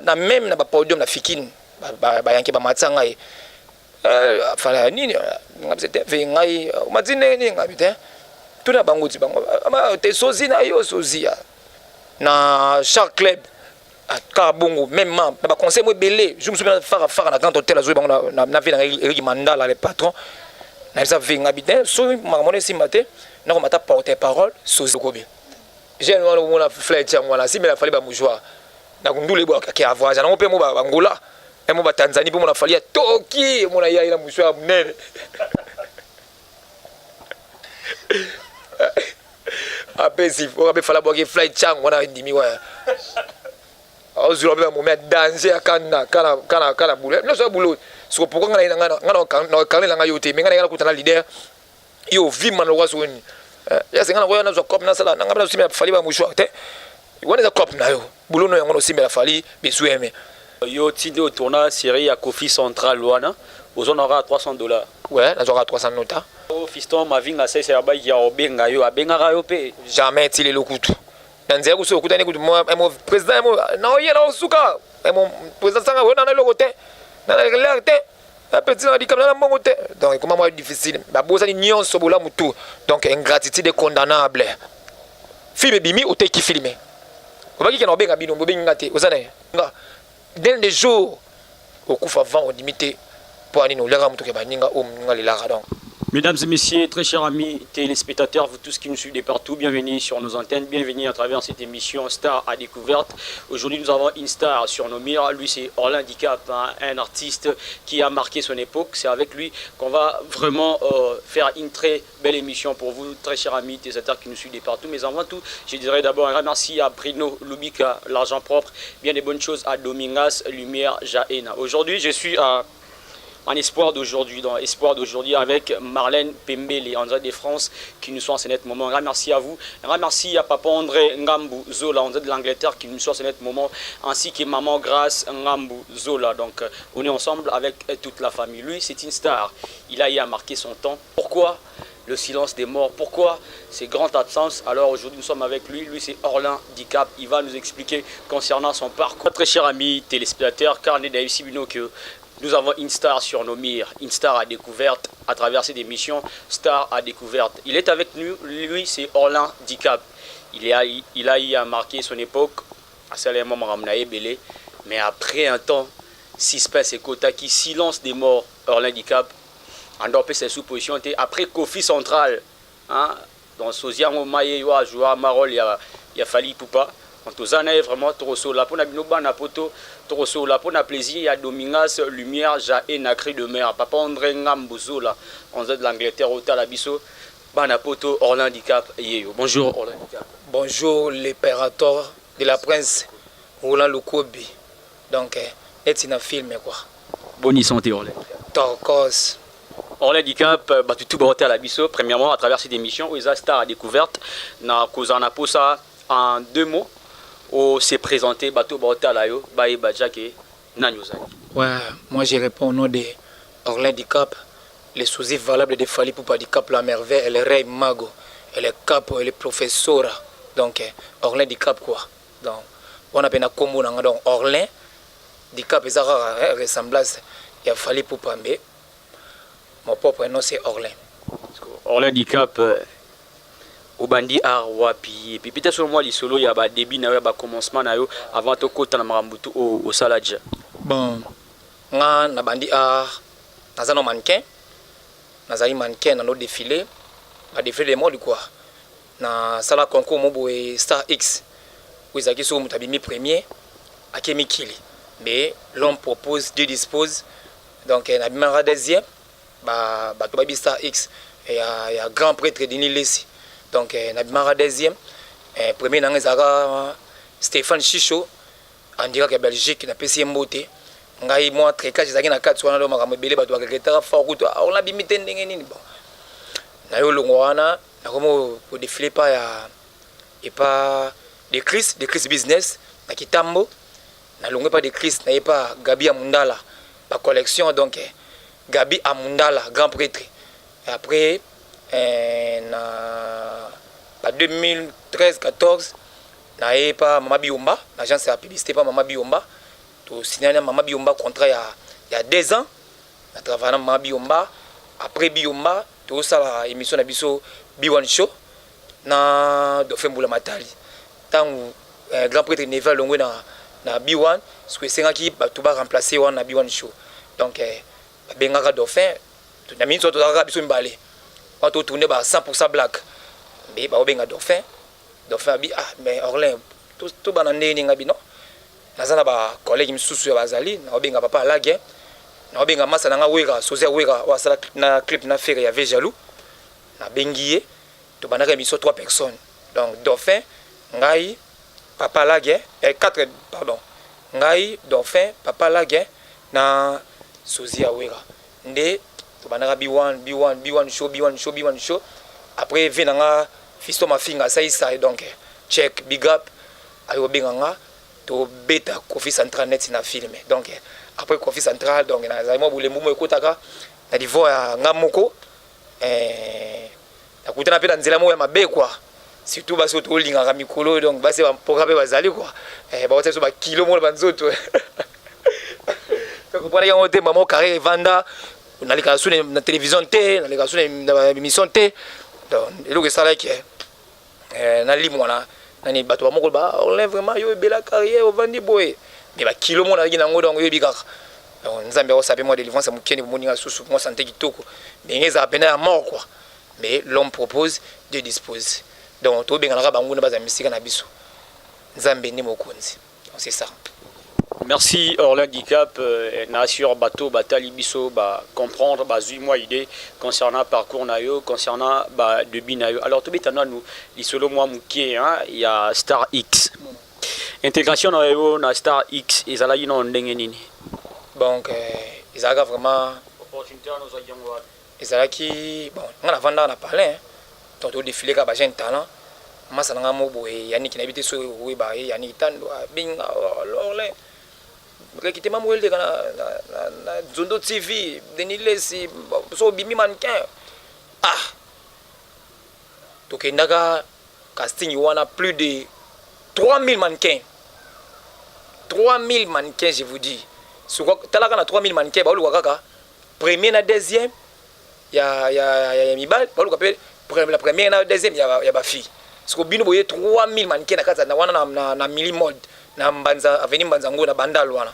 na même na ba podium na fikine ba yanke ba matsanga e fala nini ngabete ve ngai matine nini ngabite tuna banguti bango ama te sozi na yo sozia na chaque club à Kabongo même na ba conseil mo belé je me souviens faire na grand hôtel azoi bango na ville Eric Mandala le patron na ça ve ngabite so makamone simate na ko mata porter parole sozi kobe j'ai un flight tiens voilà si mais la fallait ba mouchoir na kundule bo ki avoir na pe mo ba Angola et mo ba Tanzanie po mo na fallait toki mo na ya ila mouchoir munene apesi on va faire la boire flight tiens voilà ndimi wa aujourd'hui mo mettre danger kana boulot non ça boulot so pourquoi ngana kana nga yote mais ngana kutana leader yo vima no waso ni ya singana ko yana zo cop na sala ngaba simela fali ba mouchoir te wona za cop na yo boulot no yango no simela fali besueme yo tindo tourna série à Kofi Central wana aux on aura $300 ouais na aura 300 nota o fiston ma vinga c'est ba ya obenga yo abenga yo pe jamais tile lokutu nanzia kuso kutani kutu mo président mo na oyela osuka mo président sanga wona na lokote na la te petit na dikam na mbongo te donc comment moi difficile ba bosa ni nyonso bola mutu donc ingratitude condamnable film bimi o te ki filmer ko baki kana obenga bino bobenga te ozana dès les jours au coup avant on limité pour ani no lega mutu ke baninga o nga lela donc. Mesdames et messieurs, très chers amis téléspectateurs, vous tous qui nous suivez de partout, bienvenue sur nos antennes, bienvenue à travers cette émission Star à découverte. Aujourd'hui, nous avons une star sur nos murs, lui c'est Orlin Dicap, hein, un artiste qui a marqué son époque. C'est avec lui qu'on va vraiment faire une très belle émission pour vous, très chers amis téléspectateurs qui nous suivent de partout. Mais avant tout, je dirais d'abord un grand merci à Bruno Lubika, l'argent propre, bien des bonnes choses à Domingas, Lumière, Jaena. Aujourd'hui, je suis en espoir d'aujourd'hui avec Marlène Pembele, André de France, qui nous sont en ce net moment. Un grand merci à vous. Un grand merci à Papa André Ngambou Zola, André de l'Angleterre, qui nous sont en ce net moment, ainsi que Maman Grâce Ngambou Zola. Donc, on est ensemble avec toute la famille. Lui, c'est une star. Il a eu à marquer son temps. Pourquoi le silence des morts? Pourquoi ces grandes absences? Alors aujourd'hui, nous sommes avec lui. Lui, c'est Orlin Dicap. Il va nous expliquer concernant son parcours. Très cher ami téléspectateur, car on est David Sibino que nous avons une star sur nos murs, une star à découverte à travers cette émission Star à découverte. Il est avec nous, lui c'est Orlin Dicap. Il a eu à marquer son époque, à celle moment belé, mais après un temps, suspense et Kotaki, silence des morts, Orlin Dicap, en dehors de ses sous-positions, après Kofi Central, hein, dans Soziamo Maye, Joa Marol, il y a Fali Poupa. Quand on a vraiment trop là pour na binoba na poto trop là pour na plaisir il y a Domingas Lumière Jaena cri de mer Papa André Ngambozo là on est de l'Angleterre au Talabiso bana poto Orlin Dicap yeyo. Bonjour Orlin Dicap. Bonjour l'impérateur de la prince Roland Lukobi. Donc est un film quoi. Bonne santé Orlin. Torcos. Orlin Dicap batu tout à la biso premièrement à travers cette émission où ils a star à découverte na kozana posa en 2 mots. Ou s'est présenté bateau Baotalayo, Baye Badjake, Nanyozani. Ouais, moi je réponds au nom de Orlin Dicap, les sous valables de Fali Poupa Dicap, la merveille, elle est Rey Mago, elle est capo, elle est professeur. Donc, Orlin Dicap quoi. Donc, on appelle comme donc Orlin Dicap, ils ont ressemblance, il a Fali Poupa, mais mon propre nom c'est Orlin. Orlin Dicap. Au bandi art wapi et puis peut-être sur moi les solo il y a ba début na ba commencement na yo avant to kota na marambutu au saladja. Bon nga na bandi art nazano mannequin nazali mannequin na no défilé ba défilé de mode quoi na sala concours mobo et Star X où ils aki so mutabimi premier akemi kili mais l'homme propose Dieu dispose donc na bimara deuxième ba to ba Star X et il y a grand prêtre Denis Lessi. Donc, Nabimara deuxième, premier dans les Stéphane Chicho, en direct à Belgique, na PC Mbote. Ngai moi très cas j'ai na 4 soins dans ma belé bato agrégateur fort route. On l'a bimité ndenge bon. Na yo longwana, na comme pour défiler pas et pas de Chris business na Kitambo. Na longé pas de Chris, na pas Gabi Amundala, la collection donc Gabi Amundala, grand prêtre. Et après en 2013-14, pas Mama Biomba, l'agence de la publicité pas Mama Biomba, to signé na Mama Biomba contrat il y a 2 ans na travailler na Mama Biomba après Biomba to sala émission na biso B1 show na Dauphin Mbula Matali tant grand prêtre Neva Longwe na B1 ce que c'est qui to ba remplacer wana na B1 show donc bengaka Dauphin to na minso to ka biso mbale on to tourner ba 100% black mais ba benga Dauphin abi mais Orlin tout banane ni ngabi non nazana ba collègue misusu ya bazali na benga papa alage na benga masa na nga weka sosia weka wa sala na clip na faire ya Vejalou na bengié to banaka biso 3 personnes donc Dauphin ngai papa alage 4 pardon ngai Dauphin papa alage na sosia weka nde to banaka B1 show après venanga fisto mafinga ça donc check big up ayo benganga to beta Kofi Central net na filmé donc après Kofi Central donc na za mo bule mumo ekotaka na divo ya ngamoko na kutana pe na nzela mo ya mabe quoi surtout baso to lingaka mikolo donc base ba mpoka pe bazali quoi ba otso ba kilo mo ba nzoto donc pour yango te mamo carré vanda nalika sune na télévision te nalika sune na émission te donc eloko ça là qui na limona nani bato moko ba on lève vraiment yo bela carrière au vandi boy mais ba kilo mo na ngina ngo donc yo bikaka donc nzambe o sape moi délivrance mukeni moninga susu moi santé kitoko mais ngeza pena ya mort quoi mais l'homme propose Dieu dispose donc to bengana ba nguna baza misika na biso nzambe ni mokonzi donc c'est ça. Merci Orlin Dicap, Nassur Bateau, Batali Bisso, comprendre, moi idée concernant parcours nayo, concernant debit nayo. Alors tout bétana nous, les solo moi mouké, il y a Star X. Intégration nayo na Star X, ils allaient non ndengenini. Donc ils avaient vraiment opportunité à nous ayons. Ils allaient qui bon, on a vendu on a parlé, donc au défilé ka bajen talent. Masa nga mo boye Yannick na bité so we ba Yannick tando binga Orlin. Rekite mamwel de na Zondo TV denile si so bimi mannequin donc indaka casting wana plus de 3000 mannequins 3000 mannequins je vous dis so talaka na 3000 mannequins ba kaka premier na deuxième ya mibal ba la première na deuxième ya ba fille so bino boye 3000 mannequins na kata na wana na mili mode na mbanza avenue mbanzango na bandal wana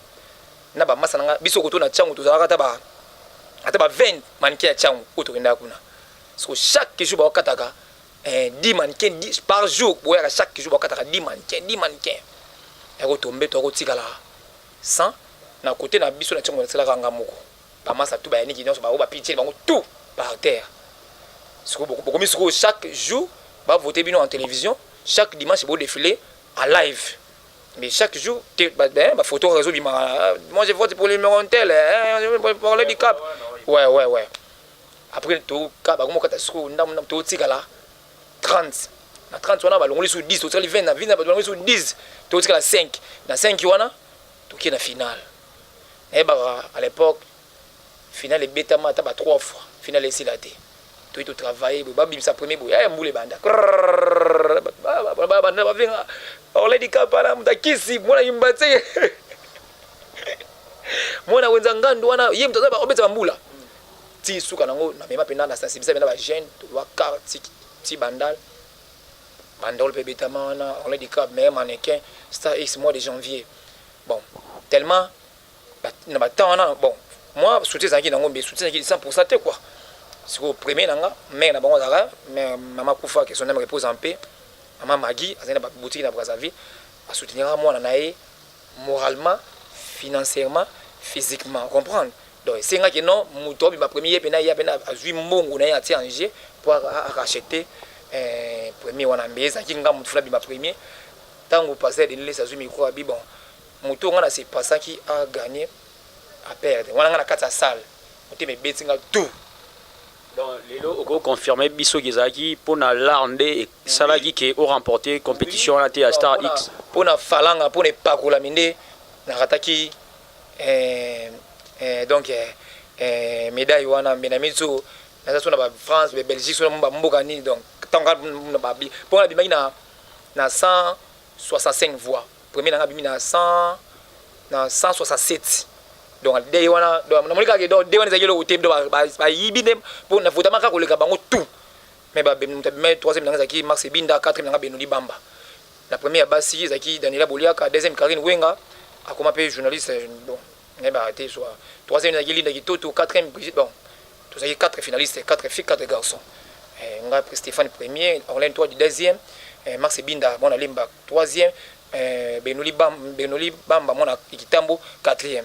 na ba masa nga biso ko to na changu to za ata ba 20 mannequins ya changu ko to kenda kuna so chaque jour ba kataka 10 mannequins 10 par jour boya chaque jour ba kataka 10 mannequins ya ko tombe to ko tikala 100 na côté na biso na changu na sala kanga moko ba masa tu ba yaniki nyonso ba pitié bango tout par terre so beaucoup misiko chaque jour ba voter bino en télévision chaque dimanche bo défilé en live. Mais chaque jour, ma photo réseau, moi je vote pour le numéro tel, pour le handicap. Ouais. Après, tout cas, comment tu as 30. Na 30, on a ballonné sur 10, tu as 20, on a ballonné sur 10, tu as 5. Na 5, on a, tu as la finale. Et à l'époque, finale est bêta, tu as 3 fois. Finale est silatée. Tu as travaillé, tu as premier bout, tu as moulé banda. Orlin Dicap pana mtakisi mwana yimbatse mwana wenzanga ndo wana yeye mtoza ba obeta mbula ti suka nango na mema pena na sensibiliser pena ba jeune to wa carte ti bandal pe beta mana Orlin Dicap meilleur mannequin Star X mois de janvier bon tellement na ba temps bon moi soutien zangi nango mais soutien zangi 100% te quoi c'est au premier nanga mais na bango zaka mais maman Koufa que son âme repose en paix. Maman Magui, à la boutique de Brazzaville, à soutenir moi moralement, financièrement, physiquement. Comprendre? Donc, c'est un qui non, mon top, ma première peine, il y a peine à jouer mon ou n'a pas Angers pour racheter premier ou en ambez, qui n'a pas ma première. Tant que vous passez de l'île, ça joue micro à bon. Mon tour, on a ces passants qui a gagné à perdre. On a la 4 salles. On a mes bêtises tout. Donc, Lelo Ogo confirmé Bisso Gizaki pour na l'arde et Salagi qui a remporté compétition à la Star X. Pour na Falanga, pour ne pas la mine, na rataki donc médaille wana Menamitsu, na France, Belgique, sur Mbogani, donc tant que pour la bimaki na 165 voix. Premier na bimaki na 100 na 167 donc day wana donc na molika ke donc day wana ezaki eloko te donc bayibi nde mpo na votama kaka koleka bango tout mais troisième nanga ezalaki Max Binda, quatrième nanga Benoni Bamba. La première basi ezalaki Daniela Boliaka, deuxième Karine Wenga, akoma pe journaliste bon mais arrêté soit troisième ezalaki Linda Kitoto, quatrième Brigitte bon tous ezalaki 4 finalistes, 4 filles, 4 garçons. Nga Stéphane premier, Orlane toi du deuxième, Max Binda mon Limba troisième, Benoni Bamba mon Kitambo quatrième.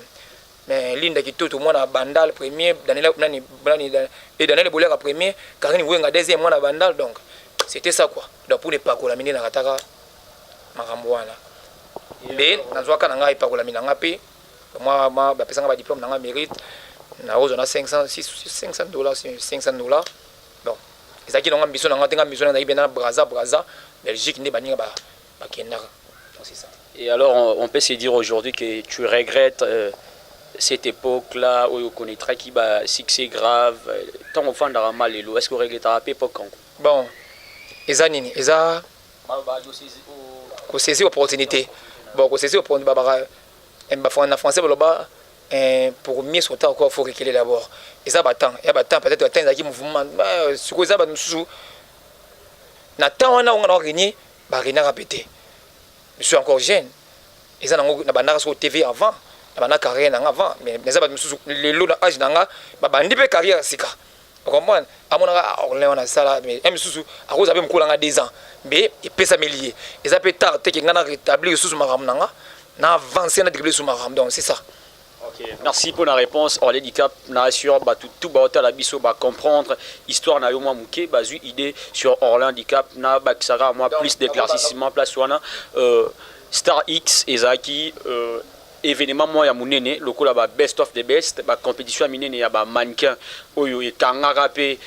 Mais Linda Kitoto moi na Bandal premier, Daniela et Daniela Boliaka premier, Karine Wenga deuxième moi na Bandal donc c'était ça quoi. Donc pour ne pas colaminer na kataka makambo wana. Mais nazwaka na ngai pa colaminer nga pe moi ba pesanga ba diplôme na nga mérite na ozo na $500 $500 bon ezaki na nga ambition na nga tenga ambition na ibena Braza Belgique ne baninga ba kenaka donc c'est ça. Et alors on peut se dire aujourd'hui que tu regrettes cette époque-là où on connaîtra qui va succès grave tant au fond de mal est-ce que vous regrettez à l'époque bon eza nini eza ko saisir opportunité bon ko saisir opportunité en français baloba pour mieux sauter encore faut reculer d'abord eza battant ya battant peut-être atteindre qui mouvement siko eza ba mususu na temps wana on a gagné ba rena répéter je suis encore jeune eza na banda sur TV avant na carrière nanga avant mais eza ba mususu lelo na âge nanga ba bandi pe carrière sika comprendre amonaka on a ça là mais mususu à cause avec mkolanga 2 ans mais il peut s'améliorer eza pe tard te ngana rétablir sous maram nanga na avancer na dribbler sous maram donc c'est ça. Ok, merci pour la réponse. On handicap na assure ba tout ba la biso ba comprendre histoire na yo moi muké ba zu idée sur Orlan handicap na ba sera moi plus d'éclaircissement place wana Star X ezaki événement moi ya munene lokola ba best of the best ba compétition minene ya ba mannequin oyo etanga rapé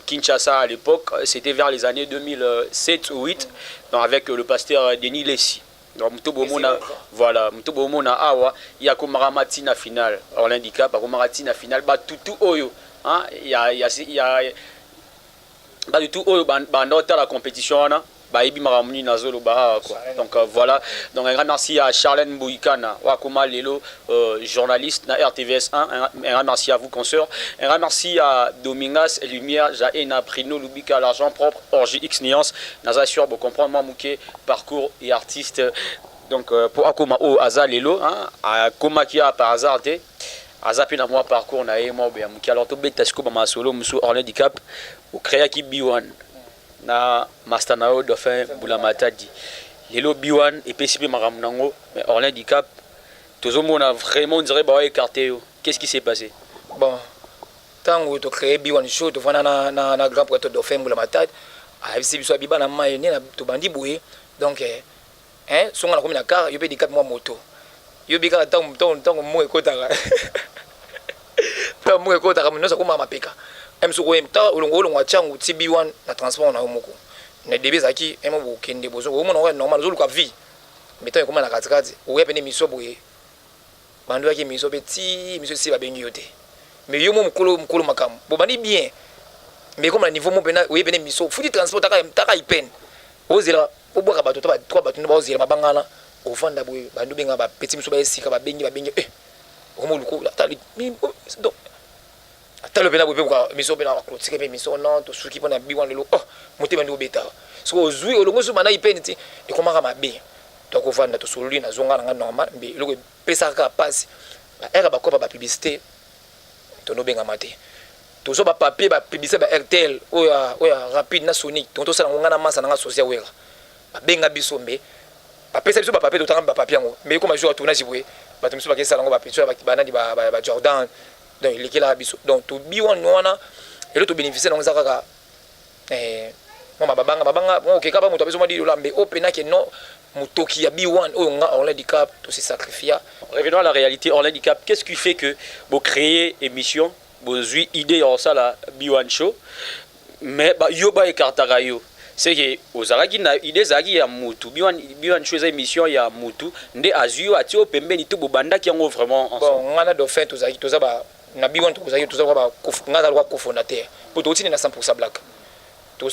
Kinshasa à l'époque c'était vers les années 2007 ou 8 donc avec le pasteur Denis Lessi. Donc Mutobomona voilà Mutobomona awa ya komaramati na finale or l'handicap komaramati na finale ba tutu oyo ya ba du tout oyo bandota la compétition wana ba ibi maramuni na zolo ba quoi donc voilà donc un grand merci à Charlène Bouyikana wakoma lelo journaliste na RTVS 1 un grand merci à vous consoeurs un grand merci à Domingas Lumière Jaena Prino Lubika l'argent propre Orgie X Nuance nazasure pour comprendre moi mouké parcours et artiste donc pour akoma o aza lelo a koma kia par hasard te azapi na moi parcours na moi be mouké alors to beta sko ba masolo musu Orlin handicap au créa ki B1 na master nao dauphin Bulamatadi lelo B1 et PCP maram nango mais Orlin handicap tozomona vraiment on dirait ba écarté qu'est-ce qui s'est passé bon tant que tu crées B1 show tu vois na grand prêtre dauphin Bulamatadi a visi biso biba na mai ne na to bandi boye donc songa na komi na car yo pe handicap moi moto yo bika tant mo ekotaka tant mo ekotaka mino sa koma mapeka emsuko emta olongo achangu TB1 na transport na omoko na début zaki emo bokende bozo o mona normal zolu ka vie meto ekoma na katikati o yepene miso boye bando yaki miso petit miso si ba bengi yote mais yo mo mukolo makam bo bandi bien mais comme na niveau mo bena o yepene miso futi transport taka ipen ozela oboka bato to ba 3 bato no ba ozela mabangana o fanda boye bando benga ba petit miso ba esika ba bengi o mo luko tali donc talo pena bobe kwa miso pena clotique pe miso non to suki pona B1 lelo moté bandi obeta so ozui olongo so mana ipeniti e komaka mabe to ko vanda to soluli na zonga nga normal mbe loko pesa ka passe ba era ba kopa ba publicité to no benga mate to so ba papier ba publicité ba RTL oya rapide na Sonic to sala nga na masa na social wera ba benga biso mbe ba pesa biso ba papier to tanga ba papier ngo mbe ko ma jour tournage boye ba to miso ba kesa ngo ba picture ba nani ba Jordan donc il est là donc to B1 wana et le to bénéficier donc zakaka moi babanga bon OK kaba muto besoin de lambe opena que non mutoki ya B1 on handicap to se sacrifier. Revenons à la réalité on handicap qu'est-ce qui fait que vous créez émission vous avez idée en ça la B1 show mais ba yo ba ekartaka yo c'est que ozalaki na idée zaki ya mutu B1 show émission ya mutu nde azio atio pembeni to bobanda ki yango vraiment ensemble bon ngana dauphin to zaki to za ba na B1 to zaki to za ba ngana lwa cofondateur pour to tine na 100% black tout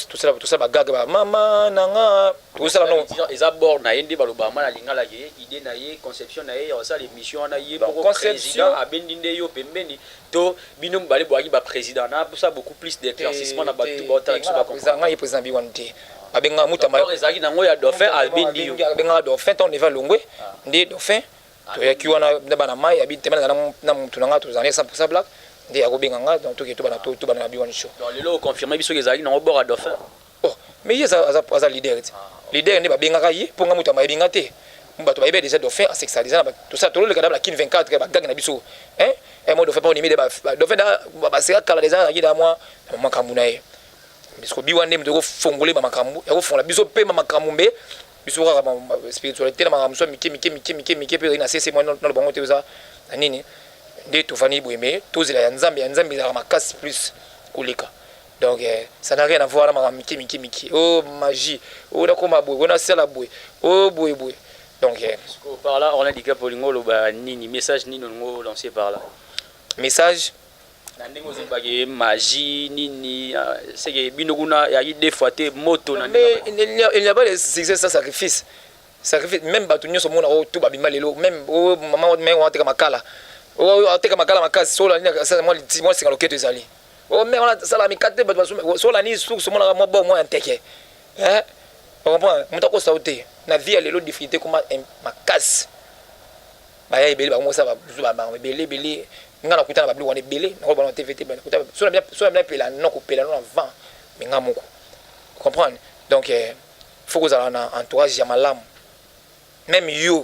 ça bagaga ba mama nanga tout ça non eza bord na yende baloba mama linga la idée na ye conception na ye ça l'émission na ye pour président abendi nde yo pembeni to bino mbale boaki ba président na pour ça beaucoup plus d'éclaircissement na batu ba ta kiso ba comprendre nga ye président bi wanté abenga mutama ezaki nango ya dauphin abendi yo abenga dauphin ton eva longwe ndi dauphin to ya kiwana bana mai abi temana na mutu nanga to zane 100% black ndi akobenga nga donc to ke to bana bi wan show donc lelo confirmer biso ke ezali nango bord à dauphin oh mais ye za leader leader ndi babengaka ye ponga mutu ma ebinga te bato bayebe déjà dauphin a sexualisé tout ça tout le cadavre la kin 24 ba gang na biso hein et moi dauphin pas on imide ba dauphin ba c'est kala déjà na gida moi makambu na ye biso biwande mtoko fongole ba makambu ya ko fongola biso pe makambu mbe biso ka spiritualité na makambu so mike pe na cesse moi dans le bango te za nini de to fani boyeme to zela ya nzambe za makasi plus koleka donc ça n'a rien à voir na makambu mike oh magie oh na koma boy on a sala boy oh boy donc par là on a dit que polingo lo ba nini message nini ngo lancé par là message ndenge ozobaki magie nini c'est que bino kuna ya des fois te moto na mais il n'y a pas de succès sans sacrifice même bato nyonso mona o to babima lelo même o mama mais on ateka makala o ateka makala makasi sola ni ça moi c'est loketo ezali o mais on a ça la mikate bato sola ni sou mona mo bon moi anteke hein on comprend mutako sauté na vie lelo difficulté comme makasi baya ebele ba mo ça ba belé nga na kutana babli wane belé na ko ba na TVT ba kutana so na bien pela non ko pela non avant mais nga moko comprendre donc faut que ça na entourage ya malam même yo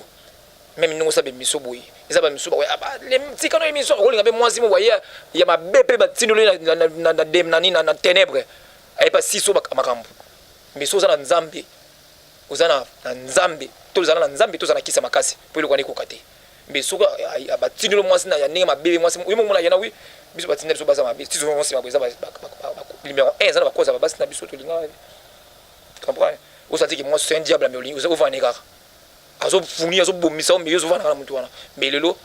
même nous ça be miso boy ça ba miso boy aba les petits quand émission ko linga be moi si mo voyez ya ma bépé ba tinolo na dem na ténèbres ay pas si so ba makambo miso za na nzambe uzana na nzambe to za na nzambe to za na kisa makasi po ile kwa niko kate mais soka abatindelo mwasi na ya ninga mabebe mwasi uyo mona yana wi biso batindelo so baza mabebe tizo mwasi mabeza ba numéro 1 za ba koza ba basi na biso to linga comprendre osati ki moi c'est un diable mais oza ovaneka azo fungi azo bomisa o miyo zovana na mutu wana mais lelo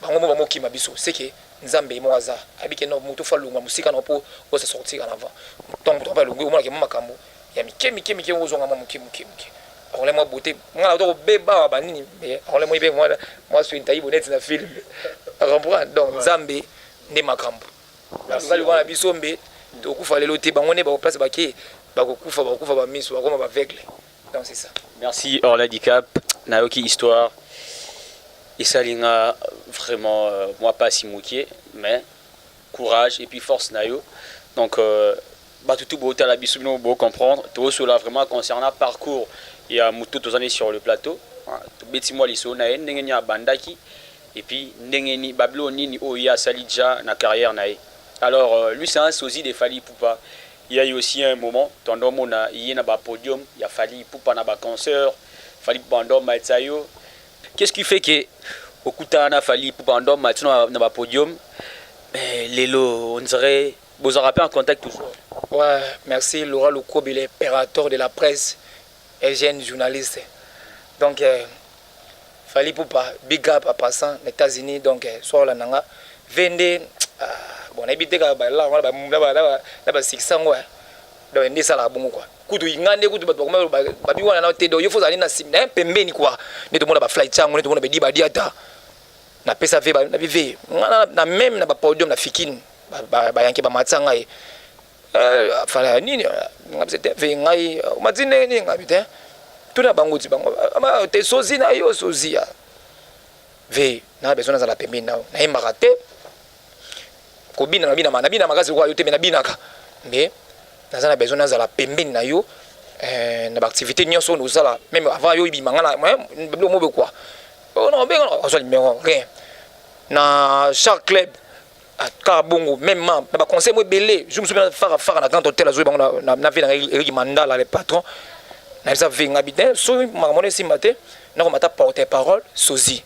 bango mo mokima biso c'est que nzambe mo aza abike no mutu fa lunga musika no po osa sortir en avant donc to ba lungu o mona ke makambo ya mike ozonga mo muke on les moi beauté ngala to beba banini mais on les moi be moi suis taille bonnet na film comprendre donc nzambe ne makambo ngali wana bisombe to kufa lelo te bango ne ba place ba ke ba kufa ba miso ba koma ba aveugle donc c'est ça. Merci Orlandi Cap nayoki histoire et ça linga vraiment moi pas si moukier mais courage et puis force nayo donc bah tout beau la biso bino beau comprendre tout cela vraiment concernant parcours il y a mutu tozane sur le plateau beti moi liso na ndenge nya bandaki et puis ndenge ni babylone ni o ya salidja na carrière na alors lui c'est un sosie de Fally Ipupa. Il y a eu aussi un moment tandis mona il y a ba podium il y a Fally Ipupa na ba concert Fally Ipupa ndo maitsayo qu'est-ce qui fait que okutana Fally Ipupa ndo maitsayo na ba podium lelo on dirait vous en rappelez en contact toujours. Ouais, merci Laura Lukobi, l'impérateur de la presse et jeune journaliste. Donc Fally Ipupa big up à passant aux États-Unis donc soit la nanga vende bon habité ka ba là ba 600 ouais donc ndi sala bongo quoi kutu ingande kutu ba bi wana na tedo yo fozali na sim na pembeni quoi ndi to mona ba flight chango ndi to mona be di ba diata na pesa ve ba na vive na même na ba podium na fikini ba yanke ba matsanga e fala nini ngabete ve ngai mazine ni ngabete tuna banguti bango ama te sozi na yo sozia ve na besoin za la pembeni na na imagate ko bina makazi kwa yo te na binaka mais na besoin za la pembeni na yo na ba activité nyonso no sala même avant yo ibimanga na mo be quoi non ben on soit numéro rien na chaque club car bongo même na ba conseil mo belé je me souviens faire na grand hôtel azo bango na vie na Eric Mandala le patron na ça vinga bitin so makamone si matin na ko mata porter parole sozi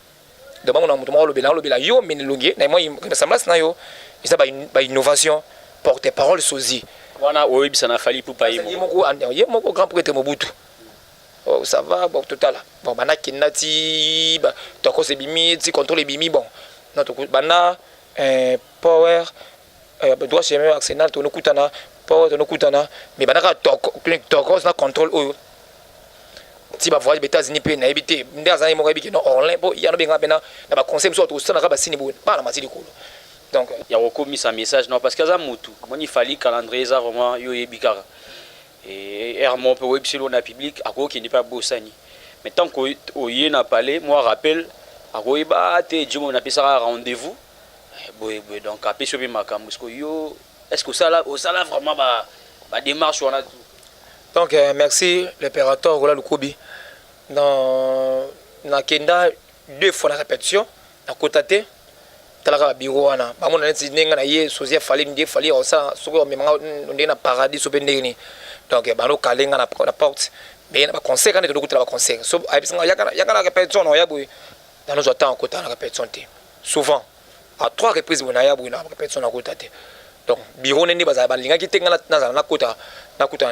de bango na mutu mo lo bela yo menelongi na moi ressemblance na yo ça ba innovation porter parole sozi wana oyebisa na Fally Ipupa yemo grand prêtre Mobutu oh ça va bon total bon bana kinati ba to ko se bimi ti contrôle bimi bon notre bana power droit chemin Arsenal to nokutana po to no kutana mais banaka toko na contrôle oyo si ba voyage États-Unis pe na ebité ndaza ni mo ebiki no online bo ya no benga bena na ba conseil so to sana ka basini bo ba na matili ko donc il y a remis sa message non parce que ça mutu moi il fallait calendrier ça vraiment yo ebikara et hermon pe websilo na public ako qui n'est pas bosani mais tant que oye na parlé moi rappelle ako ba te djimo na pesa rendez-vous boy donc apé sur makambo parce que yo est-ce que ça là vraiment ba démarche on a tout donc merci l'opérateur Rola Lukobi dans na kenda 2 fois la répétition à côté talaka bureau wana ba mona neti nenga na ye sosia fali ndie fali o ça soko memanga ndie na paradis so pendeni donc ba no kalenga na porte mais na ba conseil quand de côté la conseil so aibisinga yakana répétition no yabu dans nos temps côté na répétition souvent à 3 reprises on a yabu na répétition na côté donc bureau nende baza ba linga ki tenga na kota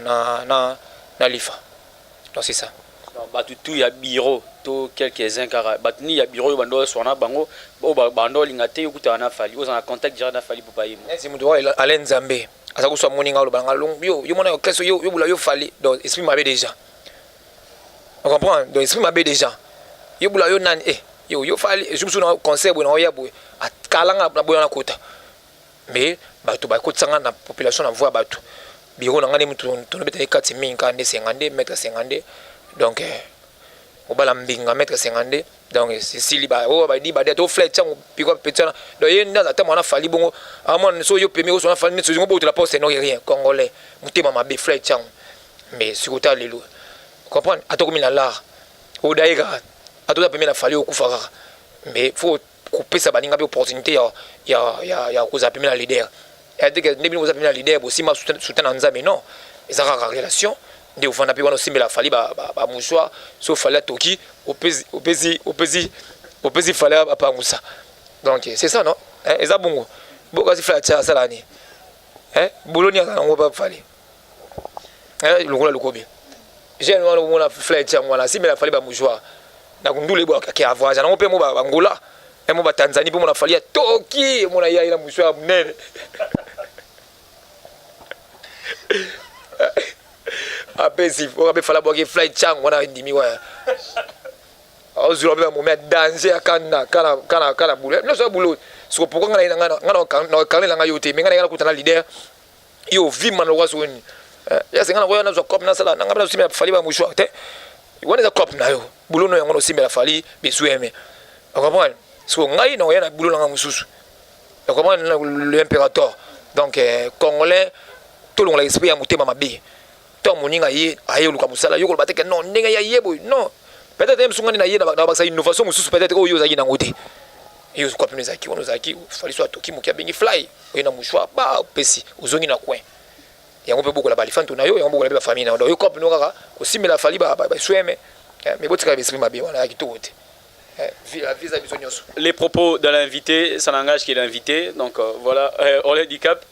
na lifa donc c'est ça batu tout ya bureau to quelques-uns car batu ni ya bureau bando sona bango bando lingate yokuta na fali oza na contact direct na fali popa yimo si mudo Alain Nzambe asa ko so moninga lo banga long yo mona question yo bula yo fali donc esprit mabe déjà on comprend donc esprit mabe déjà yo bula yo nan yo fali je me souviens conseil bo na ya bo akalanga na boya na kota mais batu ba ko tsanga na population na voix batu bureau na ngani mutu to no betani 4000 kande 50 mètres 50 donc au bala mbinga mètre 50 donc c'est si liba o ba di ba de to flet chango piko petana donc yenda za tamo na fali bongo amon so yo pemi o so na fali ni so ngo botu la poste no rien congolais mutema mabe flet chango mais sur ta lelo comprendre atoko mina la o daïga atoko pemi na fali o kufaka mais faut couper ça baninga be opportunité ya ko za pemi na leader et que ne bino za pemi na leader bo sima soutenir nzambe non ezaka relation de ufana pe wana simbela fali ba mouchoir so fali toki opezi fali apa musa donc c'est ça non eza bongo boka si fali cha sala ni boloni aka ngo ba fali lokola lokobi jeune wana mona fali cha mwana simbela fali ba mouchoir na kundule bo ka avoir na ngope mo ba Angola mo ba Tanzanie pe mona fali toki mona ya ila mouchoir munene apesi obe fala boke flight chang wana ndimi wa ozuro be mo me danger kana boulot no so boulot so pourquoi ngana kanela nga yote me ngana kutana leader yo vima no waso ni ya sengana ko na zo cop na sala ngaba simela fali ba mouchoir te wana za cop na yo boulot no ngono simela fali besueme comprendre so ngai no yana boulot nga mususu comprendre l'impérateur donc congolais tout le monde l'esprit ya mutema mabe to moninga ye aye luka musala yoko bateke non ndenge ya yebo non peut-être même sungani na ye na ba sa innovation mususu peut-être oyo zaki na ngote yo kwa pino zaki ono zaki fali so atoki mukia bengi fly oyena mushwa ba pesi uzongi na coin yango pe bokola balifanto na yo yango bokola ba famille na yo kwa pino kaka osimela fali ba sweme mais botika esprit mabe wana yaki to wote les propos de l'invité ça n'engage qui est l'invité donc voilà on handicap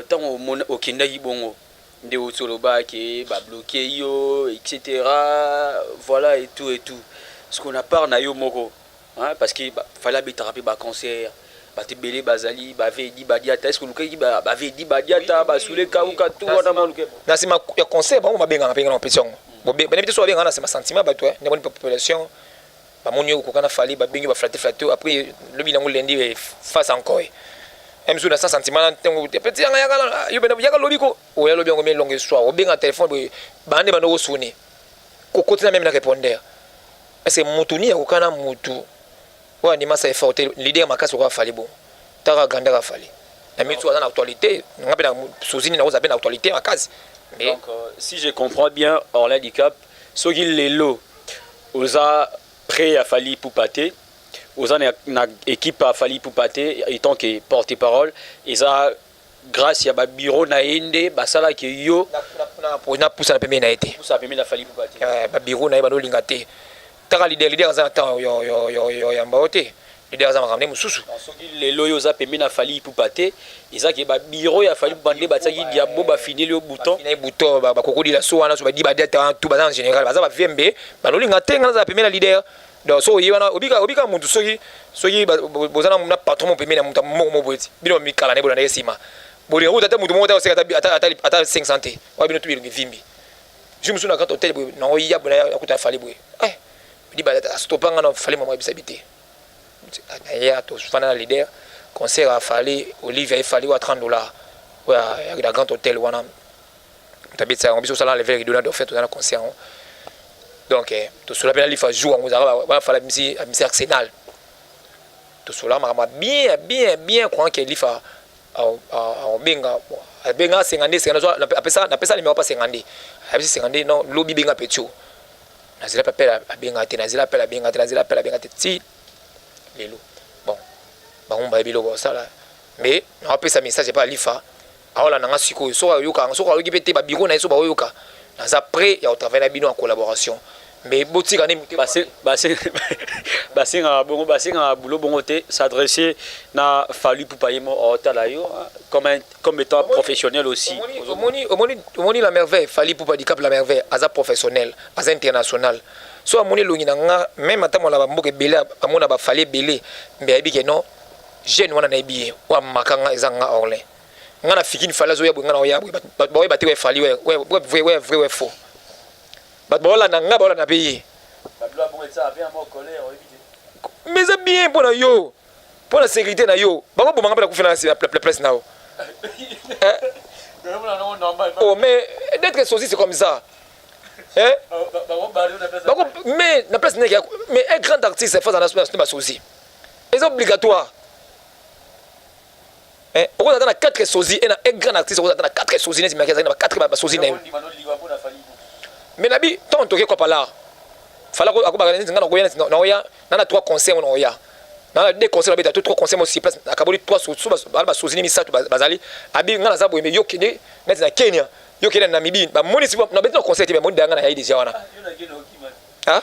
tant au kenda yibongo de Otoloba qui va bloquer yo etc voilà et tout ce qu'on a part na yo moko hein parce que fallait habiter rapide ba concert ba te belé bazali ba vedi badiata est-ce que lukai ba vedi badiata ba soule ka ou ka tout wana moluke na sima ya concert ba mo benga na penga na pétion bo benebité so benga na sima sentiment ba toi ne bonne population ba monyo ko kana fali ba bengi ba flatter après le bilan lundi face encore même sur ça sentiment petit yaka lobiko o ya lobi ngo me longue soir o benga téléphone bande bando soni ko kotina même na répondeur est-ce que mutuni ya kokana mutu wa ni masa effort leader makasi ko fali bon taka ganda ka fali na mitu na actualité ngape na sozini na oza ben actualité makasi donc si je comprends bien hors handicap soki lelo oza prêt à fali pour pâter aux ans na équipe a fallu pour pâter étant que porte-parole et ça grâce à ba bureau na ende basala ke yo na poussa na pemé na été poussa pemé na fallu pour pâter ba bureau na ba no lingate taka leader za ta yo yamba ote leader za makamne mususu soki les loyo za pemé na fallu pour pâter et ça ke ba bureau ya fallu bande ba tsaki diabo ba finir le bouton ba kokodi la so wana so ba di ba data tout ba en général ba za ba vembe ba no lingate ngana za pemé na leader donc so ywana obika muntu soki bozana na patron pemé na muta mo boeti bino mikala ne bona esima Bon les routes ata mutu mota ata 500 te wa bino tubi ngivimbi je me suis quand hôtel non ya bona akuta fali boy di ba stopanga na fali mama bisabité ya to fana leader concert a fali Olivier il fallait $30 ouais avec la grand hôtel wana tabitsa on biso sala lever idona de fait dans le concert donc tout cela bien il faut jouer on va faire la musique Arsenal tout cela m'a bien croire qu'il faut on benga 50 après ça numéro pas 50 après 50 non lobby benga petio nazila papel benga te nazila papel benga te ti lelo bon on va bilo ça là mais on appelle ça message pas lifa aola nanga siko so yoka yoki pete ba biro na so ba yoka naza prêt ya travailler na bino en collaboration mais botika ne muté basinga boulot bongoté s'adresser na Fally Ipupa yemo otala yo comme étant professionnel aussi omoni la merveille Fally Ipupa di Cap la merveille aza professionnel aza international so amoni longi na nga même atamo la bamboke belé amona ba Fally belé mais abi ke non jeune wana na biye wa makanga ezanga orlin nga na fikini Fally zo ya nga na oya ba ba te Fally ouais faux bat bola na nga bola na payer babla bon ça avait un mot colère mais c'est bien pour yo pour la sécurité na yo ba ko bomanga pa ku la place na o oh mais d'être sosie c'est comme ça hein mais la place mais un grand artiste face à la sosie c'est obligatoire hein on a dans 4 sosie et un grand artiste on a dans 4 sosie mais il y a 4 sosie mais nabi tant toke quoi par là fala ko akobaka nzinga na koya na oya na 3 concerts on oya na 2 concerts beta 3 concerts aussi place akaboli 3 ba sozini misatu bazali abi ngana za boyeme yo kene na Kenya yo kene na Namibie ba moni si na beta concert be moni danga na yaidi déjà wana ah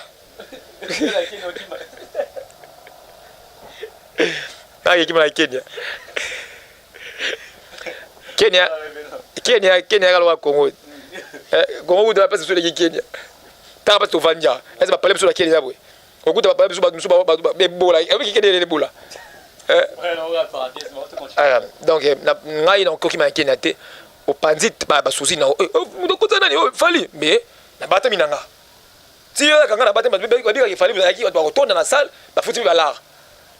na yeki na Kenya galwa Congo Congo de la place sur les Kenya ta pas to vanja est ba parler sur la Kenya boy okuta ba parler sur ba bola avec Kenya les bola donc ngai na koki ma Kenya te o panzit ba souci na o kota nani o Fally mais na bata minanga ti ya kanga na bata ba bi Fally ba retourner dans la salle ba foutu ba l'art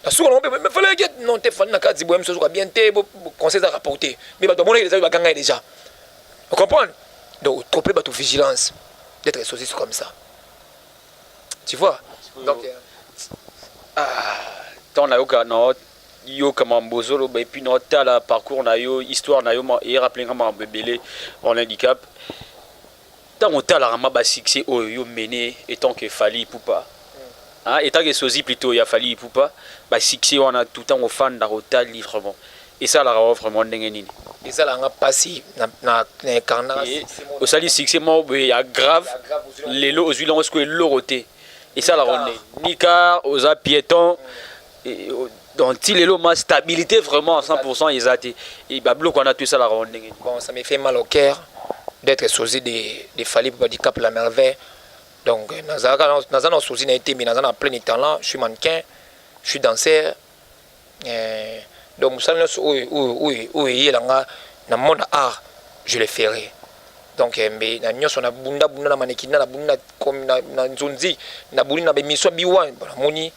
la sourd on peut fallait que non te Fally na ka zibo so ko bien te conseil à rapporter mais ba to mona les ba kanga déjà vous comprenez donc trop peu de vigilance d'être saucisse comme ça tu vois donc tant na yo comme bozolo et puis notre la parcours na yo histoire na yo et rappeler comment bébélé en handicap tant on t'a la rama ba succès yo mené étant que Fally Ipupa hein étant que sosi plutôt il a Fally Ipupa ba succès on a tout temps au fan d'Arota librement et ça la vraiment ndenge nini et ça la nga passi na carnage au sali succès mo il y a grave les lots aux huiles on se loroté et ça la ronde nika aux piétons et donc il est ma stabilité vraiment à 100% ils a été et bablo qu'on a tout ça la ronde bon ça me fait mal au cœur d'être sosie de Fally Ipupa di Cap la merveille donc nazana sosie na été mais nazana plein de talent je suis mannequin je suis danseur donc musala oui na monde art je le ferai donc mais na nyoso na bunda na mannequin na bunda comme na nzonzi na buni na bemission biwa moni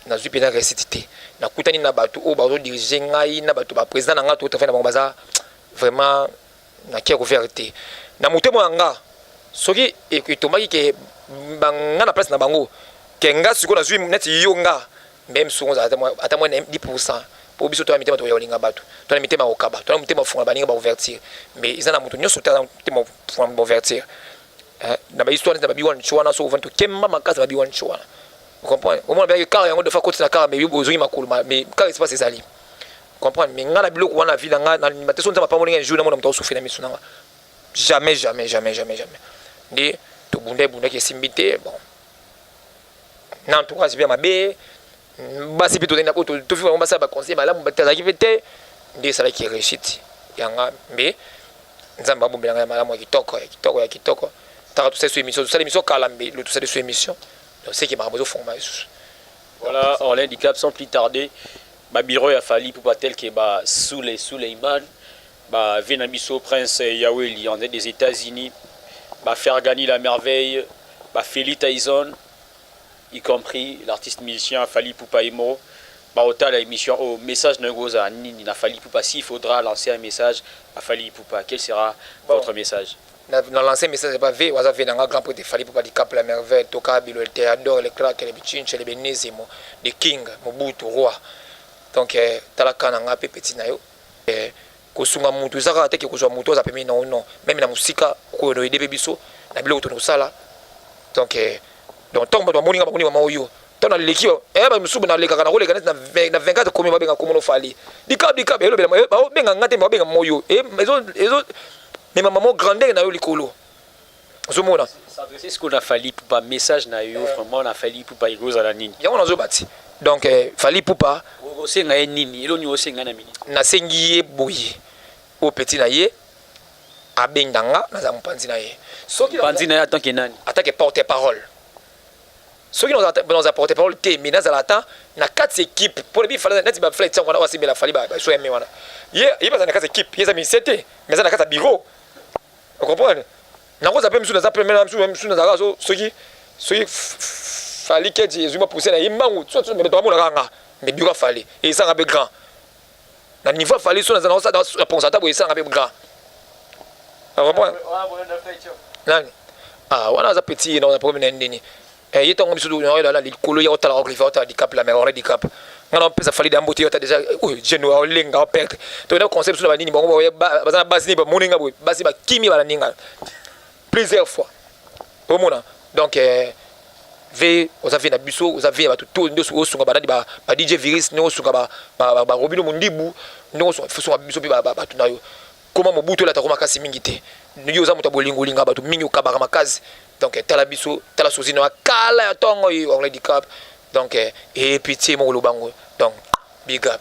na zupi na récité na kutani na bato o bazo diriger ngai na bato ba président na nga to faire na bango baza vraiment na kia vérité na mutemo nga soki etomaki ke banga na place na bango ke nga siko na zui net yo nga même souvent ata moi 10% pour biso to mitema to yolinga bato to na mitema okaba to na mitema funga baninga ba ouverture mais izana mutu nyoso ta mitema funga ba ouverture na ba histoire na ba biwan chwana so vanto kemma makasa ba biwan chwana vous comprenez au moins bien que car yango de fois côté na car mais bozoi makulu mais car c'est pas ces ali comprendre mais ngala biloko wana vie na animation nzama pa moninga jour na mona mutu souffrir na misu nanga jamais ndi to bunde ke simbité bon nan to kasi bien mabe basi plutôt na koto to fi basa ba conseil malamu batazaki vete ndi sala ki réussite yanga mais nzamba bombela ngala malamu ya kitoko ta to cette émission ça l'émission kalambe le tout ça de cette émission donc c'est qui m'a besoin fond voilà on l'handicap sans plus tarder ba bureau ya Fally Ipupa tel que ba Souleyman bah Venabiso Prince Yaweli en des États-Unis, bah faire gagner la merveille, bah Feli Tyson, y compris l'artiste musicien Fali Poupa Imo. Bah autant l'émission au message Ngoza Nini na Fali Poupa, s'il faudra lancer un message à Fali Poupa, quel sera votre message? Dans l'ancien message, c'est pas V, on a vu dans un grand prix de Fali Poupa, du Cap la merveille, Toka, Bilo, le Théadore, les Clark, les Bichinch, les Benezimo, les King, Mobutu, roi. Donc, talaka na ngape petit na yo. Kosunga mutu zaka te ke kozwa mutu za pemi non non. Même na musika ko no ide biso na biloko to sala. Donc tant ba moninga ba moninga maoyo. Tant na leki ba musubu na leka kana ko leka na 24 komi ba benga komono fali. Dikab elo bela ba benga ngate ba benga moyo. Ezo mais maman grandeur na yo likolo. Zomona. S'adresser ce qu'on a Fali Poupa message na yo vraiment na Fali Poupa igoza la nini. Ya on zo bati. Donc Fali Poupa osenga nini elo ni osenga na minute. Na sengi ye boye. Au petit na ye abenganga na za mpanzi na ye. Soki mpanzi na ye tant que nani? En tant que porte-parole. Soki dans un porte-parole te mais dans la temps na quatre équipes pour les bifala net ba flight on a aussi la Fali ba so aimé wana. Ye ba na quatre équipes, ye za mi sete, mais za na quatre bureau. Vous comprenez? Na ko za pe msu na za première msu na za so soki Fali ke di ezuma pousser na yimangu so so mais to amona kanga mais bureau Fali et ça ngabe grand. Na niveau Fali so na za na sa responsable et ça ngabe grand. Vous comprenez? Nani? Ah, wana za petit dans un problème ndeni. Il est en train de les couleurs, il y a autant de handicap, la mer, on a handicap. On a pensé Fali d'amboter, il y a déjà, oui, genou, linga, perte. Donc, le concept sur la ligne, bon, bazana basini, moninga, basini, kimi, la ninga. Plusieurs fois. Au moment. Donc, ve, vous avez un busso, vous avez tout, nous sommes sur un DJ Virus, nous sommes sur un Robino Mundibu, nous sommes sur un busso, comment mon bouton là, t'as remarqué si mingité. Nous sommes sur un bolingo, linga, tu mingo, kabaramakazi. Donc talabiso tala sosino kala ya tongo on handicap donc et pitié mon lobango donc big up.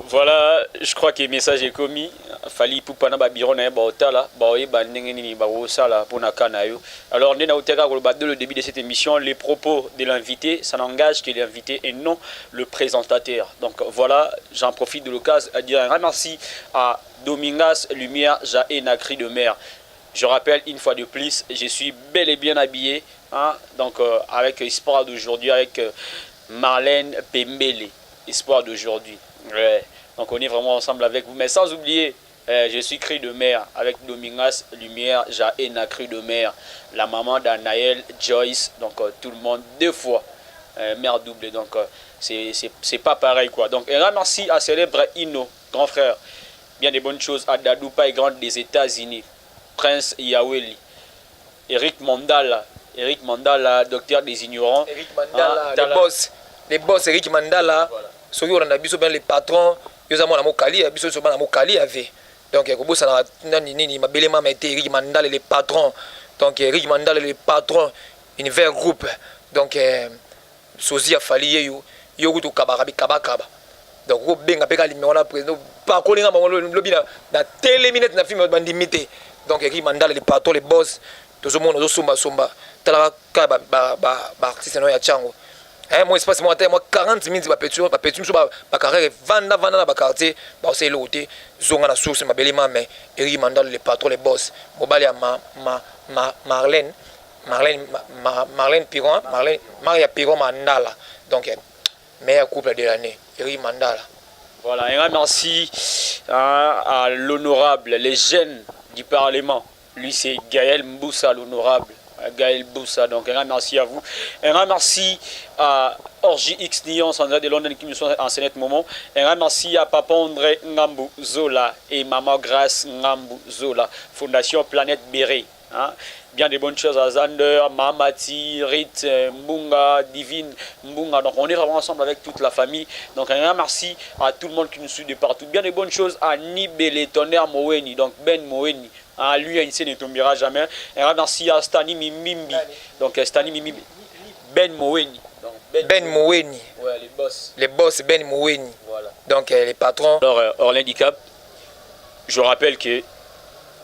Voilà, je crois que le message est commis. Fali Poupa na babiro na ba otala ba oyeba ndenge nini ba osala pona kana yo. Alors ndena oteka ko ba le début de cette émission, les propos de l'invité, ça n'engage que l'invité et non le présentateur. Donc voilà, j'en profite de l'occasion à dire un grand merci à Domingas Lumière Jaé Nakri de Mer. Je rappelle une fois de plus, je suis bel et bien habillé, hein, donc avec Espoir d'aujourd'hui, avec Marlène Pembele, Espoir d'aujourd'hui. Ouais. Donc on est vraiment ensemble avec vous, mais sans oublier, je suis Cri de Mer avec Domingas Lumière, Jaéna Cri de Mer, la maman d'Anaël Joyce, donc tout le monde deux fois, mère doublée, donc c'est pas pareil quoi. Donc un grand merci à célèbre Ino, grand frère, bien des bonnes choses à Dadoupa et Grande des États-Unis. Prince Yaweli, Eric Mandala, docteur des ignorants. Eric Mandala, les boss Eric Mandala, ceux qui ont biso ben les patrons, ils ont mon Kali, biso so ban Kali avait. Donc ko ça na nini mabelema mais Eric Mandala les patrons. Donc Eric Mandala les patrons, univers groupe. Donc sozi a fali yo to kabarabi kabakaba. Donc ko benga peka limona président pas kolinga bango lobi na téléminute na film bandimité. Donc Eric Mandala les patrons les boss tout le monde somba tala ka artiste no ya chango moi espace moi 40 minutes ba petit so ba carrière vanda na ba quartier ba aussi loté zonga na source mabelema mais Eric Mandala les patrons les boss mobali ya Marlène Piron Maria Piron Mandala donc meilleur couple de l'année Eric Mandala. Voilà, un grand merci à l'honorable, les jeunes du Parlement. Lui, c'est Gaël Mboussa, l'honorable. Gaël Mboussa, donc un grand merci à vous. Un grand merci à Orji X Nyon, Sandra de Londres qui nous sont en ce moment. Un grand merci à Papa André Ngambou Zola et Maman Grace Ngambou Zola, Fondation Planète Béré. Hein? Bien des bonnes choses à Zander, Mamati, Rit, Mbunga, Divine, Mbunga. Donc on est vraiment ensemble avec toute la famille. Donc un grand merci à tout le monde qui nous suit de partout. Bien des bonnes choses à Nibele Tonnerre Moweni, donc Ben Moweni. Ah, lui, il ne tombera jamais. Un grand merci à Stani Mimimbi. Donc Stani Mimimbi, Ben Moweni. Donc, Ben Moweni. Ouais, les boss. Les boss Ben Moweni. Voilà. Donc les patrons. Alors, hors handicap, je rappelle que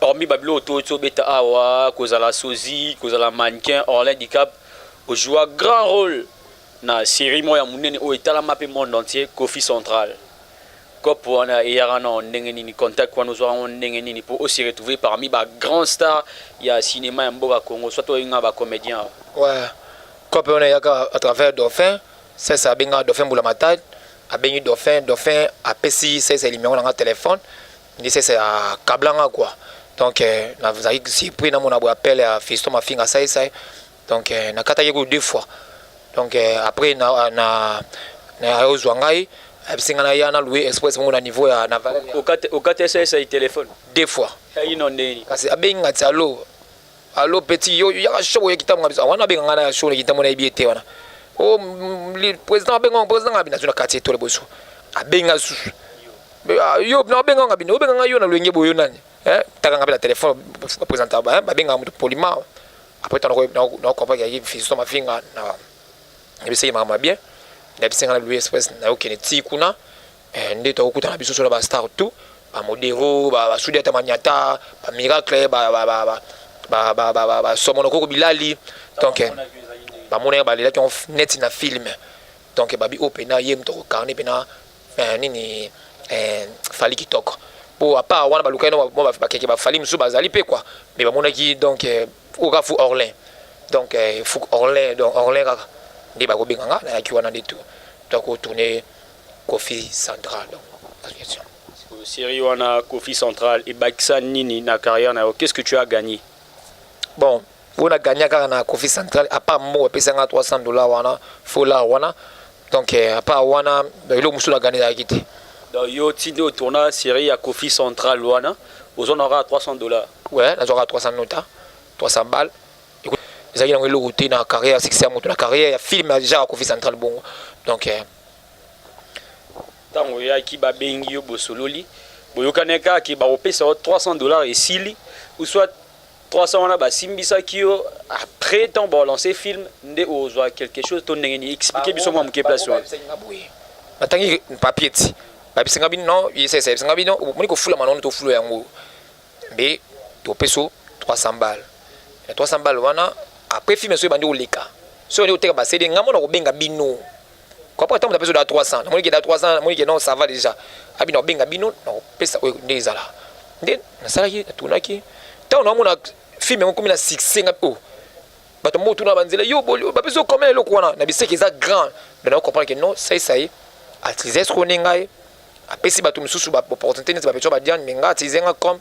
hormis Babilo Auto Beta Awa, cause à la sosie, cause à la mannequin, hors handicap, on joue un grand rôle dans la série Moya Mounene où est la map monde entier, Kofi Central. COP wana eyarana ndenge nini contact wana ozwa ndenge nini pour aussi retrouver parmi ba grand star ya cinéma ya mboka Congo soit oyenga ba comédien. Ouais. COP on est à travers Dauphin, ça benga Dauphin Boulamatad, a bengi Dauphin a pesi c'est numéro dans téléphone, dit c'est à Kablanga quoi. Donc na vous avez si pris dans mon appel à Fiston ma finga ça. Donc na kata yego 2 fois. Donc après na ozwangai absingana yana louer express mon niveau ya na valeur au KTSS ça téléphone 2 fois. Ino ndeni Kasi abenga tsalo. Allo petit yo ya show ekitamu ngabisa wana benga na show ekitamu na ibiete wana. Oh le président ngabina tuna kati to le boso. Abenga su. Yo na benga ngabina obenga yo na lwenge boyo nani. Taka ngabila téléphone président ba benga mutu polima. Après on a compris qu'il y a Fiston ma finga na ebiseye mama bien. Ndabisanga na Louis Express na okene tikuna ndeta okuta na biso so ba star tout ba modero ba sudi ta maniata ba miracle ba somono ko bilali donc ba mona ba lela qui ont net na film donc ba bi opena yem to carnet pena nini fali kitoko po apa wana ba lukano ba keke ba fali musu bazali pe quoi mais ba mona ki donc au Gafu Orlin donc faut Orlin donc Orlin ndi ba ko benganga na ki wana tout donc au tourner Kofi Central donc série wana Kofi Central et Baksa nini na carrière na qu'est-ce que tu as gagné? Bon on a gagné car na Kofi Central à part moi pesa $300 wana fola wana donc à part wana le musu la gagné akite donc yo tinde au tournage série à Kofi Central wana aux on aura $300 ouais là aura 300 nota 300 balles écoute les amis le route na carrière succès à la carrière film déjà à Kofi Central bon donc tango ya ki ba bengi yo bosololi boyokaneka ki ba opesa $300 et sili ou soit 300 wana ba simbisa ki yo après tant ba lancer film nde ozwa quelque chose to ndenge expliquer biso moi muke place wana batangi papier ti ba bisinga bino yesese bisinga bino moni ko fula manono to fulu yango mbe to peso 300 balles 300 balles wana après film so bandi oleka so ni oteka ba CD ngamo na ko benga bino quoi pas tant peso da 300 na moni ki da 300 moni ki non ça va déjà abi na benga bino na pesa ndeza la nde na sala ki tunaki tant na mona film ngo komina 600 ngapo bato mo tuna banzela yo ba peso combien le kwana na biseki za grand mais na comprendre que non ça y atliser ce qu'on ngai apesi bato mususu ba opportunité ne ba peso ba diane menga tizenga comme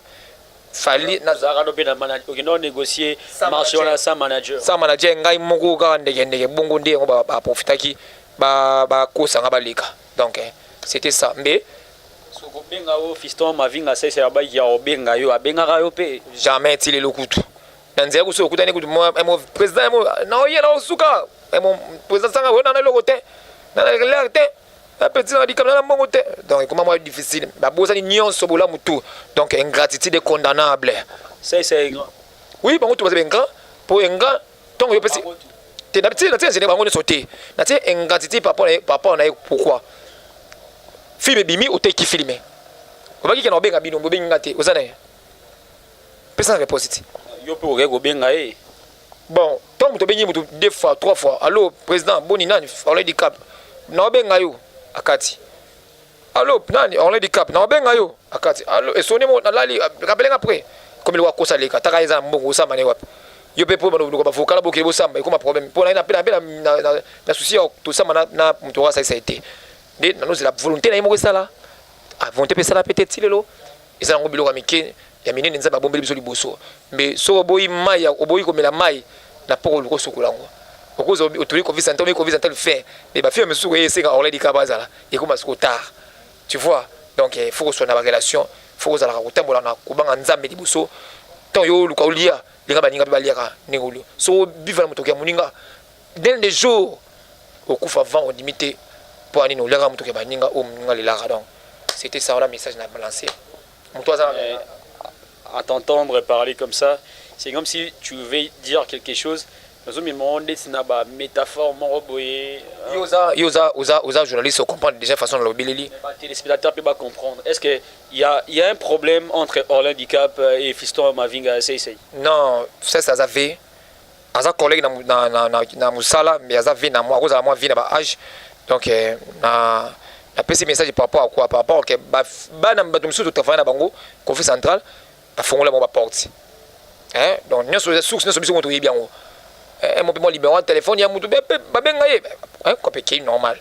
fali na zarano pe na manager okino négocier marché wana sans manager ngai moko ga ndege bongo nde ngo ba profitaki ba kosanga baleka donc c'était ça mais soko benga o Fiston mavinga sese ya ba ya obenga yo abenga yo pe jamais tile lokutu nanzela kuso okutani kutu mo président mo na oye na osuka mo président sanga wona na lokote na la te la petite na dikam na mbongo te donc comment moi difficile ba bosani nyonso bola mutu donc ingratitude condamnable c'est grand oui bango tu vas bien grand pour un grand donc yo pesi te na petite na tient c'est bango ne sauter na tient ingratitude papa na pourquoi film bimi o te ki filmer o ba ki na benga bino bo benga te ozana pesa réponse yo pe o benga bon tant que tu bengi mutu 2 fois 3 fois allô président boni nani on di cap na benga yo akati allô nani on di cap na benga yo akati allô et sonné mo na lali rappelez après comme le wa kosa leka taka eza mbongo sa mané wapi yo pe po bano ba fokala boke bo samba comme problème pour na na souci tout ça na mutu wa ça été de na nous la volonté na yimo ça là a volonté pe ça la peut-être lelo eza ngo biloko mike ya minene nza ba bombeli biso liboso mais so boyi mai oboyi komela mai na poko luko sokolango okozo otuli ko visa ntomi ko visa ntel fait mais ba film suko yesenga already kabazala et comme siko tard tu vois donc il faut que soit na relation faut que za la kotambola na kubanga nzambe liboso tant yo luka olia linga baninga baliaka ngolu so biva na motokia muninga dans les jours okufa vent on limité pour ani no lenga motokia baninga o muninga lelaka donc c'était ça le message na balancer à t'entendre parler comme ça, c'est comme si tu veux dire quelque chose. Nous me demandé si na ba métaphore mon boyé. Yoza journaliste comprendre déjà façon de l'obélir. Les téléspectateurs peuvent pas comprendre. Est-ce que il y a un problème entre Orlin Dicap et Fiston Mavinga c'est non, ça avait asa collègue na musala mais asa vie na moi cause moi vie na ba âge donc na napesi message par rapport à quoi, par rapport que bana bato misusu travailler na bango conflit central bafongola mo ba porte donc nyonso source nyonso biso moto yebi yango mon pe mo libéral téléphone ya mutu ba benga ye ko pe ki normal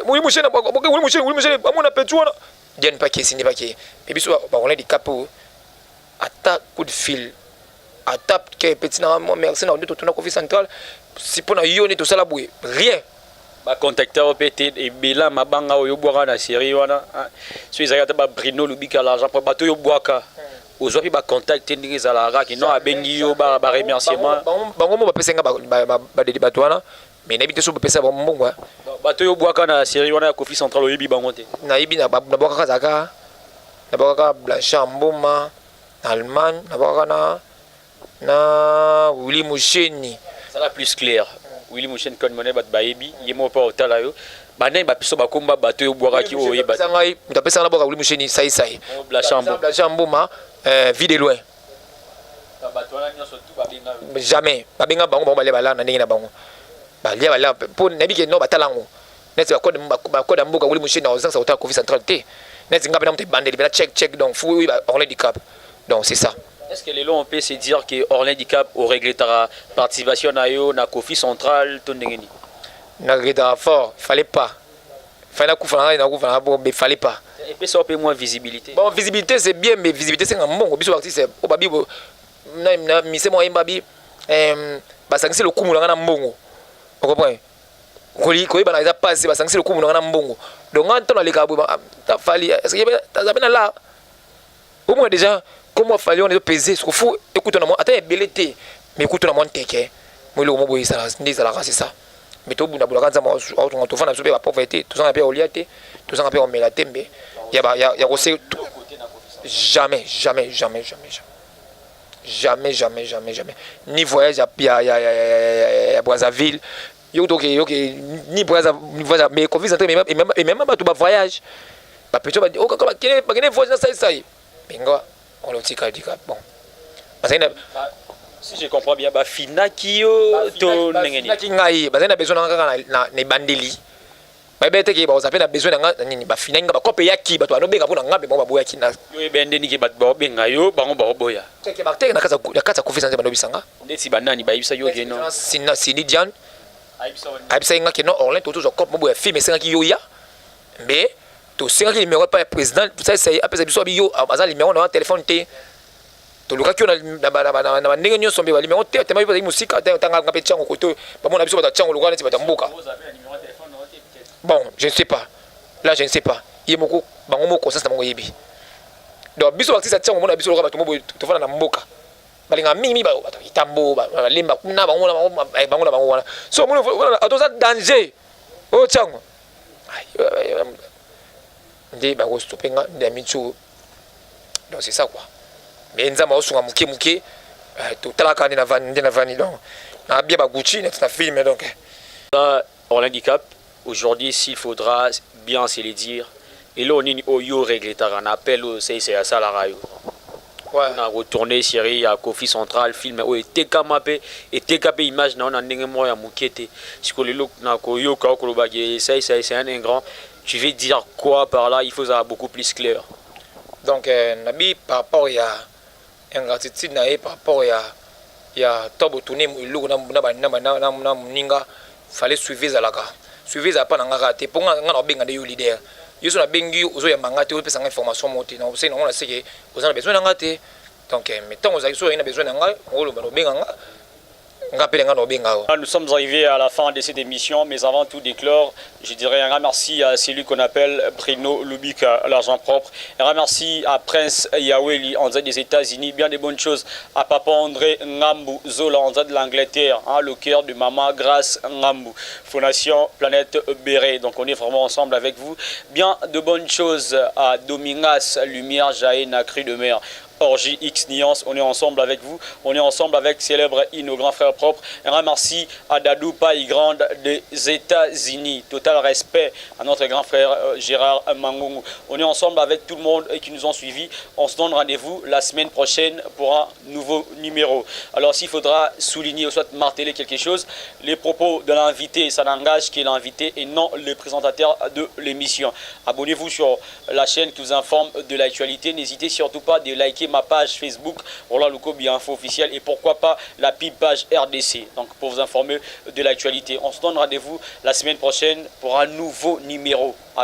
oui monsieur amona petu wana gen pa ki sindi pa ki mais biso ba on di capo attaque coup de fil attaque que petit na merci na tout na conflit central si pona yoni to sala boué rien ba contacteur peut-être et bela mabanga oyo boaka na série wana so izaka ba Bruno Lubika l'argent pour bato yo boaka aujourd'hui ba contact ndenge zalaka ki no abengi yo ba remerciement bango mo ba pesenga ba de bato wana mais na bité so ba pesa ba mbongo bato yo boaka na série wana ya Conflit Central oyebi bango te na yebi na boaka zaka na boaka Blanchard Mboma Allemagne na boaka na Willy Moucheni ça la plus clair Willy Mouchen kon moné bat bayebi yemo pa otala yo bana ba piso bakomba bato yo boaka ki oyeba ngai ndapesa na boka Willy Moucheni sai Blanchard Mboma vie de loin bato wana nyonso tout babenga jamais babenga bango bale bala na ndenge na bango balia bala pour nabi ke no batalango neti ba code mboka Willy Moucheni na ozansa otala Conflit Central te neti ngabe na mte bandeli bela check donc fou on les handicap donc c'est ça. Est-ce que les lois on peut se dire que Orlin Handicap au réglé ta participation na yo na Conflit Central ton ndengeni na réglé fort fallait pas fallait kufana na kufana bon mais fallait pas et puis ça un peu moins visibilité bon visibilité c'est bien mais visibilité c'est un mbongo biso artiste o babi na mise mo imbabi basangisi le kumu na mbongo on comprend ko ba na pas basangisi le kumu na mbongo donc quand on a les kabou ta fali est-ce que ta zabena là au moins déjà comment fallait on est pesé ce qu'il faut écoute on a attends belleté mais écoute on a monté que moi le mot boy ça c'est ça mais tout buna bula kanza mo to fana sobe ba pauvreté tout ça on a oliaté tout ça on a on melaté mais il y a aussi jamais ni voyage à Brazzaville yo donc ni Brazzaville mais Conflit Central et même pas tout ba voyage ba petit ba o ka kene voyage ça bingo on le tika dika bon parce que si je comprends bien ba finaki yo to ndengeni finaki ngai bazana besoin na ne bandeli ba bete ki ba ozape na besoin na nini ba finaki ba kope yaki ba to anobenga pona ngabe mo ba boya ki na yo ebende niki ba benga yo bango ba boya teke ba teke na kata Conflit Central banobisanga ndeti banani ba yibisa yo geno sini Diane aibisa nga ke no Orlin to toujours kope mo boya film senga ki yo ya mais to senga ki numéro pas président ça c'est après biso bi yo azali numéro na téléphone té to luka ki na ndenge nyonso mbe bali numéro té tema biso musika tanga ngape tchango koto ba mona biso ba tchango luka neti ba tambuka bon je ne sais pas là je ne sais pas yemoko bango moko ça bango yebi donc biso artiste tchango mona biso luka ba tomo to fana na mboka balinga mingi ba itambo ba lemba kuna bango na bango wana so mona atoza danger o tchango ndi ba stopenga ndi amichu donc c'est ça quoi mais nzama osunga muke to talaka ndi na vani donc na bien ba Gucci net na film donc là Orlin Handicap aujourd'hui s'il faudra bien se le dire et là on est au yo régler un appel au c'est à ça la rayo ouais on a retourné série à Conflit Central film o TKMP et TKP image na on a ndenge mo ya mukete siko le look na ko yo ka ko ba ke c'est un grand. Tu veux dire quoi par là? Il faut avoir beaucoup plus clair. Donc, Nabi, par rapport à ingratitude, par rapport à Tobo Tourné, il fallait suivre ça là. Suivre ça pas dans la rate. Pour nga benga de leader. Yo so na bengi ozo ya mangate o pesa information monter. Na c'est non on a c'est que vous avez besoin d'un rate. Donc, mettons vous avez besoin d'un rate, on le benga. Nous sommes arrivés à la fin de cette émission, mais avant tout d'éclore, je dirais un grand merci à celui qu'on appelle Bruno Lubika, l'argent propre. Un grand merci à Prince Yaweli, en des États-Unis, bien des bonnes choses. À Papa André Ngambu Zola, en de l'Angleterre, le cœur de Maman Grâce Ngambu, Fondation Planète Béré. Donc on est vraiment ensemble avec vous. Bien de bonnes choses à Domingas, Lumière, Jaé, Nacri de Mer. Orgie X Nuance, on est ensemble avec vous, on est ensemble avec Célèbre I, nos grands frères propres. Un grand merci à Dadou Paille Grande des États-Unis. Total respect à notre grand frère Gérard Mangongo. On est ensemble avec tout le monde qui nous ont suivis. On se donne rendez-vous la semaine prochaine pour un nouveau numéro. Alors s'il faudra souligner ou soit marteler quelque chose, les propos de l'invité, ça n'engage que l'invité et non le présentateur de l'émission. Abonnez-vous sur la chaîne qui vous informe de l'actualité. N'hésitez surtout pas de liker ma page Facebook, Roland Lukobi Info officiel, et pourquoi pas la page RDC, donc pour vous informer de l'actualité. On se donne rendez-vous la semaine prochaine pour un nouveau numéro.